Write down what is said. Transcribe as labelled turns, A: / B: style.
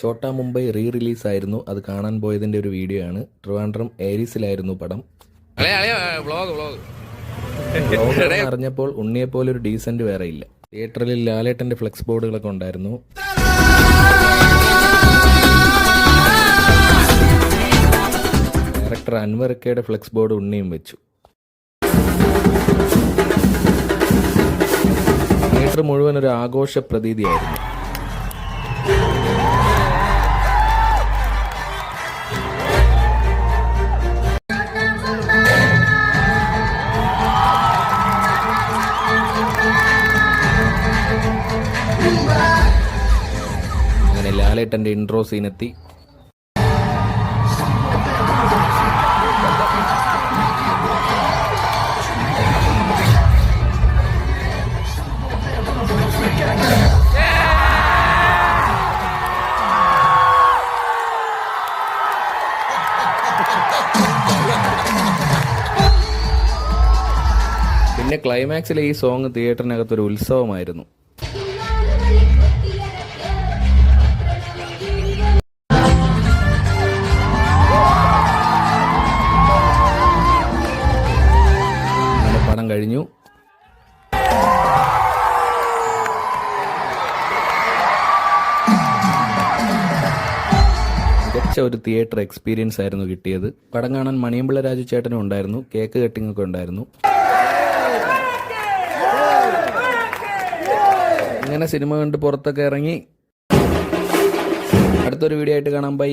A: ചോട്ടാ മുംബൈ റിലീസായിരുന്നു. അത് കാണാൻ പോയതിൻ്റെ ഒരു വീഡിയോ ആണ്. ട്രിവാൻഡ്രം ഏരീസിലായിരുന്നു പടം. അറിഞ്ഞപ്പോൾ ഉണ്ണിയെപ്പോലെ ഒരു ഡീസന്റ് വേറെ ഇല്ല. തിയേറ്ററിൽ ലാലേട്ടൻ്റെ ഫ്ലെക്സ് ബോർഡുകളൊക്കെ ഉണ്ടായിരുന്നു. ഡയറക്ടർ അൻവർ ഇക്കയുടെ ഫ്ലെക്സ് ബോർഡ് ഉണ്ണിയും വെച്ചു. തിയേറ്റർ മുഴുവൻ ഒരു ആഘോഷ പ്രതീതിയായിരുന്നു. അങ്ങനെ ലാലേട്ടൻ്റെ ഇൻട്രോ സീനെത്തി. പിന്നെ ക്ലൈമാക്സിലെ ഈ സോങ് തിയേറ്ററിനകത്തൊരു ഉത്സവമായിരുന്നു. പടം കഴിഞ്ഞു. മികച്ച ഒരു തിയേറ്റർ എക്സ്പീരിയൻസ് ആയിരുന്നു കിട്ടിയത്. പടം കാണാൻ മണിയമ്പിള്ള രാജു ചേട്ടനും ഉണ്ടായിരുന്നു. കേക്ക് കട്ടിംഗ് ഒക്കെ ഉണ്ടായിരുന്നു. അങ്ങനെ സിനിമ കണ്ട് പുറത്തൊക്കെ ഇറങ്ങി. അടുത്തൊരു വീഡിയോ ആയിട്ട് കാണാം. ബൈ.